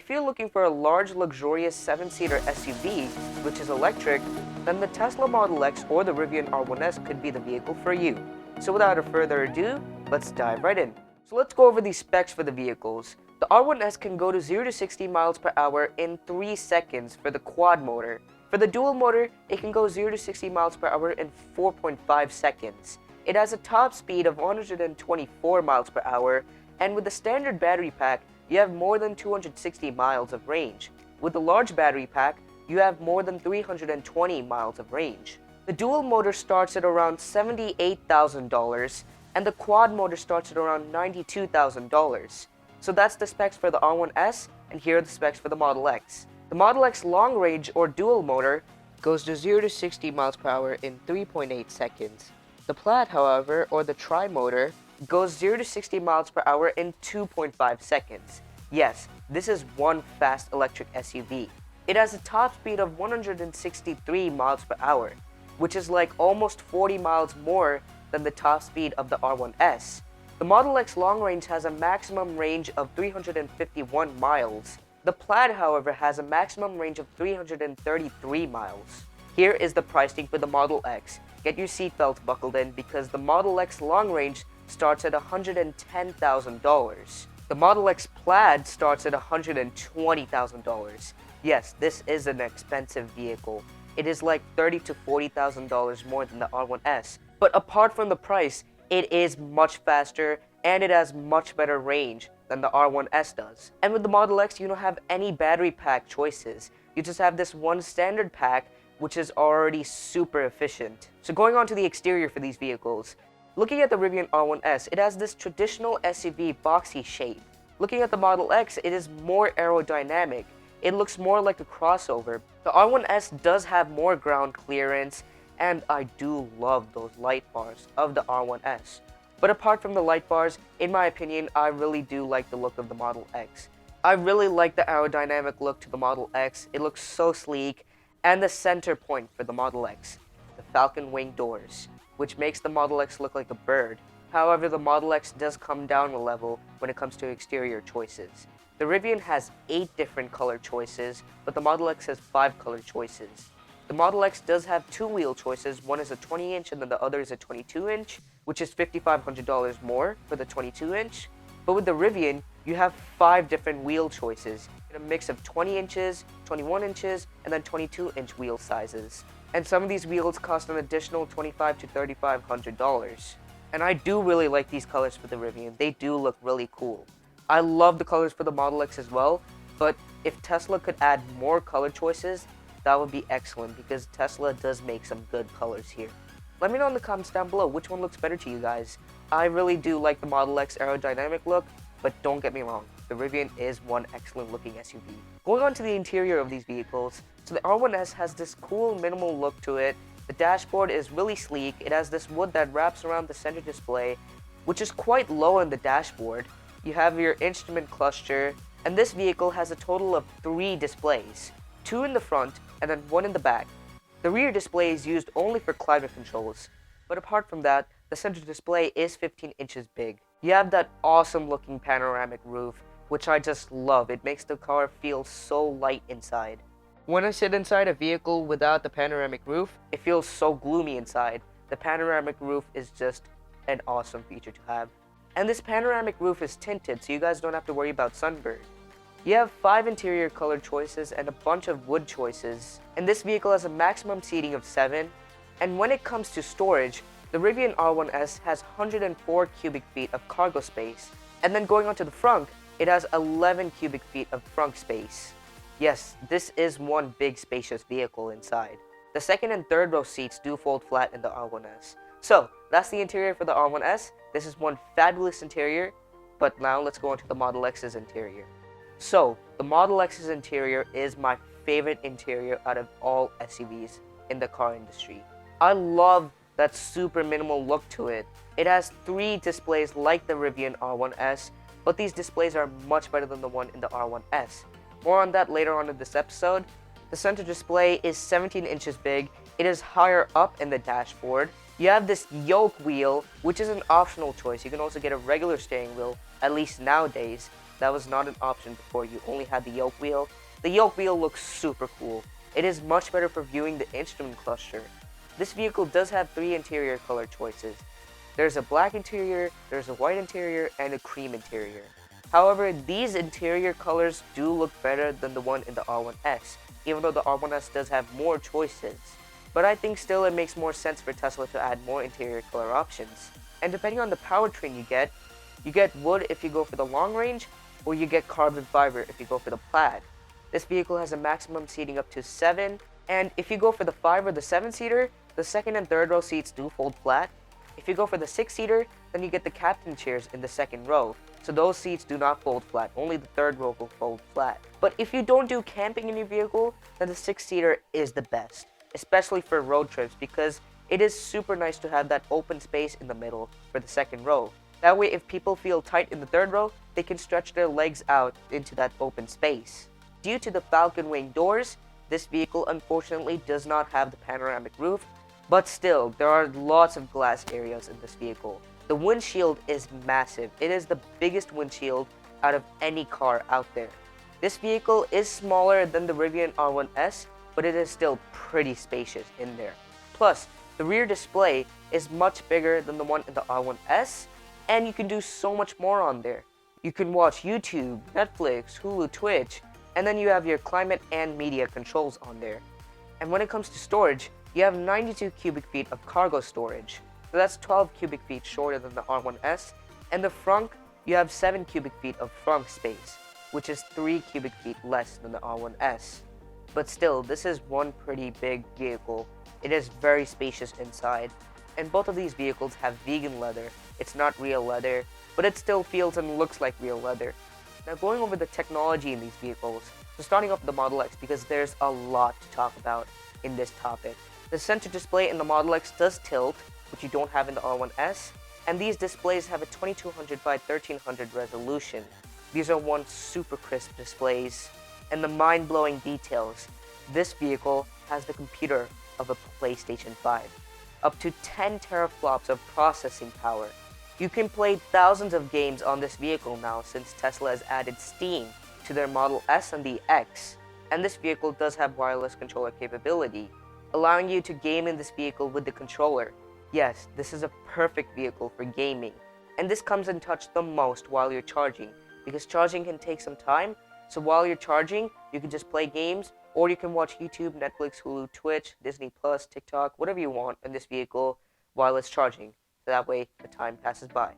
if you're looking for a large, luxurious 7-seater SUV, which is electric, then the Tesla Model X or the Rivian R1S could be the vehicle for you. So without further ado, let's dive right in. So let's go over the specs for the vehicles. The R1S can go to 0 to 60 miles per hour in 3 seconds for the quad motor. For the dual motor, it can go 0 to 60 miles per hour in 4.5 seconds. It has a top speed of 124 miles per hour, and with the standard battery pack, you have more than 260 miles of range. With the large battery pack, you have more than 320 miles of range. The dual motor starts at around $78,000, and the quad motor starts at around $92,000. So that's the specs for the R1S, and here are the specs for the Model X. The Model X long range or dual motor goes to 0 to 60 miles per hour in 3.8 seconds. The Plaid, however, or the tri-motor, goes 0 to 60 miles per hour in 2.5 seconds. Yes, this is one fast electric SUV. It has a top speed of 163 miles per hour, which is like almost 40 miles more than the top speed of the R1S. The Model X long range has a maximum range of 351 miles. The Plaid, however, has a maximum range of 333 miles. Here is the pricing for the Model X. Get your seatbelts buckled in because the Model X long range starts at $110,000. The Model X Plaid starts at $120,000. Yes, this is an expensive vehicle. It is like $30,000 to $40,000 more than the R1S. But apart from the price, it is much faster and it has much better range than the R1S does. And with the Model X, you don't have any battery pack choices. You just have this one standard pack, which is already super efficient. So going on to the exterior for these vehicles, looking at the Rivian R1S, it has this traditional SUV boxy shape. Looking at the Model X, it is more aerodynamic. It looks more like a crossover. The R1S does have more ground clearance, and I do love those light bars of the R1S. But apart from the light bars, in my opinion, I really do like the look of the Model X. I really like the aerodynamic look to the Model X. It looks so sleek, and the center point for the Model X, the falcon wing doors, which makes the Model X look like a bird. However, the Model X does come down a level when it comes to exterior choices. The Rivian has 8 different color choices, but the Model X has 5 color choices. The Model X does have 2 wheel choices. One is a 20-inch and then the other is a 22-inch, which is $5,500 more for the 22-inch. But with the Rivian, you have 5 different wheel choices, in a mix of 20 inches, 21 inches, and then 22-inch wheel sizes. And some of these wheels cost an additional $2,500 to $3,500. And I do really like these colors for the Rivian. They do look really cool. I love the colors for the Model X as well, but if Tesla could add more color choices, that would be excellent because Tesla does make some good colors here. Let me know in the comments down below which one looks better to you guys. I really do like the Model X aerodynamic look, but don't get me wrong, the Rivian is one excellent looking SUV. Going on to the interior of these vehicles, so the R1S has this cool minimal look to it. The dashboard is really sleek. It has this wood that wraps around the center display, which is quite low on the dashboard. You have your instrument cluster, and this vehicle has a total of 3 displays, 2 in the front and then 1 in the back. The rear display is used only for climate controls, but apart from that, the center display is 15 inches big. You have that awesome looking panoramic roof, which I just love. It makes the car feel so light inside. When I sit inside a vehicle without the panoramic roof, it feels so gloomy inside. The panoramic roof is just an awesome feature to have. And this panoramic roof is tinted, so you guys don't have to worry about sunburn. You have 5 interior color choices and a bunch of wood choices, and this vehicle has a maximum seating of 7. And when it comes to storage, the Rivian R1S has 104 cubic feet of cargo space, and then going onto the front, it has 11 cubic feet of trunk space. Yes, this is one big spacious vehicle inside. The second and third row seats do fold flat in the R1S. So, that's the interior for the R1S. This is one fabulous interior, but now let's go into the Model X's interior. So, the Model X's interior is my favorite interior out of all SUVs in the car industry. I love that super minimal look to it. It has 3 displays like the Rivian R1S, but these displays are much better than the one in the R1S. More on that later on in this episode. The center display is 17 inches big. It is higher up in the dashboard. You have this yoke wheel, which is an optional choice. You can also get a regular steering wheel, at least nowadays. That was not an option before. You only had the yoke wheel. The yoke wheel looks super cool. It is much better for viewing the instrument cluster. This vehicle does have 3 interior color choices. There's a black interior, there's a white interior, and a cream interior. However, these interior colors do look better than the one in the R1S, even though the R1S does have more choices. But I think still it makes more sense for Tesla to add more interior color options. And depending on the powertrain you get wood if you go for the long range, or you get carbon fiber if you go for the plaid. This vehicle has a maximum seating up to 7, and if you go for the 5 or the 7-seater, the second and third row seats do fold flat. If you go for the 6-seater, then you get the captain chairs in the second row. So those seats do not fold flat, only the third row will fold flat. But if you don't do camping in your vehicle, then the 6-seater is the best, especially for road trips, because it is super nice to have that open space in the middle for the second row. That way, if people feel tight in the third row, they can stretch their legs out into that open space. Due to the Falcon Wing doors, this vehicle unfortunately does not have the panoramic roof, but still, there are lots of glass areas in this vehicle. The windshield is massive. It is the biggest windshield out of any car out there. This vehicle is smaller than the Rivian R1S, but it is still pretty spacious in there. Plus, the rear display is much bigger than the one in the R1S, and you can do so much more on there. You can watch YouTube, Netflix, Hulu, Twitch, and then you have your climate and media controls on there. And when it comes to storage, you have 92 cubic feet of cargo storage. So that's 12 cubic feet shorter than the R1S. And the frunk, you have 7 cubic feet of frunk space, which is 3 cubic feet less than the R1S. But still, this is one pretty big vehicle. It is very spacious inside. And both of these vehicles have vegan leather. It's not real leather, but it still feels and looks like real leather. Now going over the technology in these vehicles, so starting off with the Model X, because there's a lot to talk about in this topic. The center display in the Model X does tilt, which you don't have in the R1S, and these displays have a 2200 by 1300 resolution. These are one super crisp displays, and the mind-blowing details. This vehicle has the computer of a PlayStation 5. Up to 10 teraflops of processing power. You can play thousands of games on this vehicle now since Tesla has added Steam to their Model S and the X. And this vehicle does have wireless controller capability, allowing you to game in this vehicle with the controller. Yes, this is a perfect vehicle for gaming. And this comes in touch the most while you're charging, because charging can take some time. So while you're charging, you can just play games, or you can watch YouTube, Netflix, Hulu, Twitch, Disney+, TikTok, whatever you want in this vehicle while it's charging. So that way, the time passes by.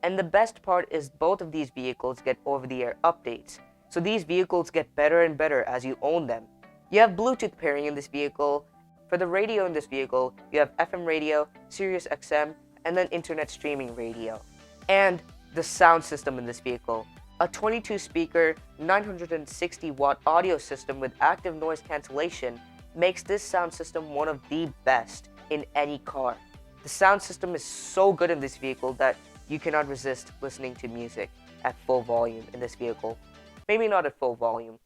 And the best part is both of these vehicles get over-the-air updates. So these vehicles get better and better as you own them. You have Bluetooth pairing in this vehicle. For the radio in this vehicle, you have FM radio, Sirius XM, and then internet streaming radio. And the sound system in this vehicle. A 22-speaker, 960-watt audio system with active noise cancellation makes this sound system one of the best in any car. The sound system is so good in this vehicle that you cannot resist listening to music at full volume in this vehicle. Maybe not at full volume.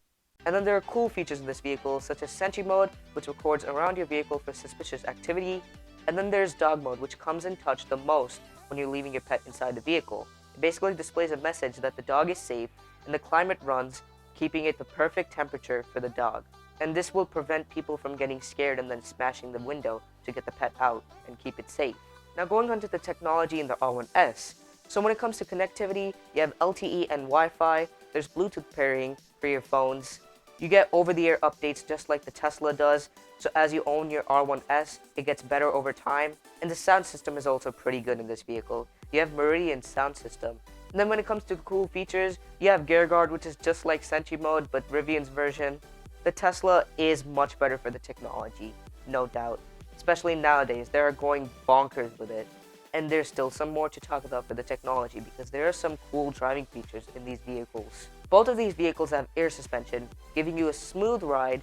And then there are cool features in this vehicle, such as Sentry Mode, which records around your vehicle for suspicious activity. And then there's Dog Mode, which comes in touch the most when you're leaving your pet inside the vehicle. It basically displays a message that the dog is safe and the climate runs, keeping it the perfect temperature for the dog. And this will prevent people from getting scared and then smashing the window to get the pet out and keep it safe. Now going on to the technology in the R1S. So when it comes to connectivity, you have LTE and Wi-Fi, there's Bluetooth pairing for your phones. You get over-the-air updates just like the Tesla does, so as you own your R1S, it gets better over time. And the sound system is also pretty good in this vehicle. You have Meridian sound system. And then when it comes to cool features, you have Gear Guard, which is just like Sentry Mode, but Rivian's version. The Tesla is much better for the technology, no doubt. Especially nowadays, they are going bonkers with it. And there's still some more to talk about for the technology because there are some cool driving features in these vehicles. Both of these vehicles have air suspension, giving you a smooth ride,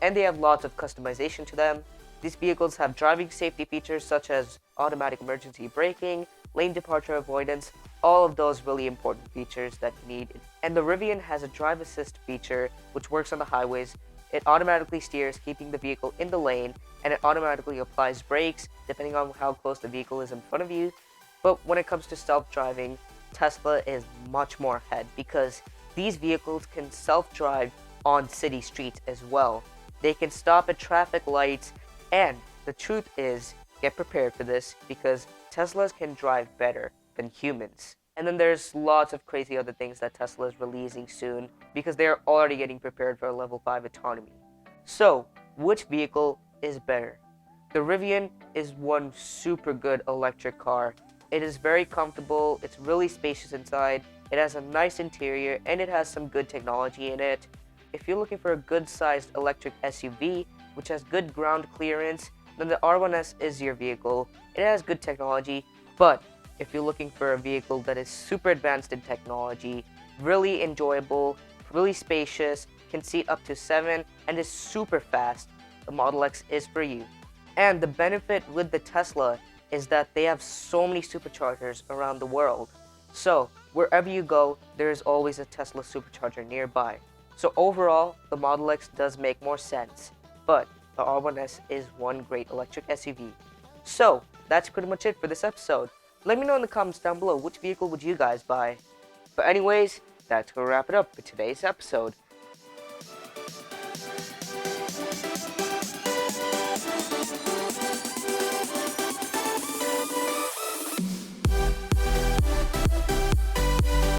and they have lots of customization to them. These vehicles have driving safety features such as automatic emergency braking, lane departure avoidance, all of those really important features that you need. And the Rivian has a drive assist feature which works on the highways. It automatically steers, keeping the vehicle in the lane, and it automatically applies brakes depending on how close the vehicle is in front of you. But when it comes to self-driving, Tesla is much more ahead because these vehicles can self-drive on city streets as well. They can stop at traffic lights, and the truth is, get prepared for this because Teslas can drive better than humans. And then there's lots of crazy other things that Tesla is releasing soon because they are already getting prepared for level 5 autonomy. So, which vehicle is better? The Rivian is one super good electric car. It is very comfortable, it's really spacious inside, it has a nice interior, and it has some good technology in it. If you're looking for a good-sized electric SUV, which has good ground clearance, then the R1S is your vehicle. It has good technology, but if you're looking for a vehicle that is super advanced in technology, really enjoyable, really spacious, can seat up to 7, and is super fast, the Model X is for you. And the benefit with the Tesla is that they have so many superchargers around the world. So, wherever you go, there is always a Tesla supercharger nearby. So overall, the Model X does make more sense, but the R1S is one great electric SUV. So, that's pretty much it for this episode. Let me know in the comments down below which vehicle would you guys buy. But anyways, that's gonna wrap it up for today's episode.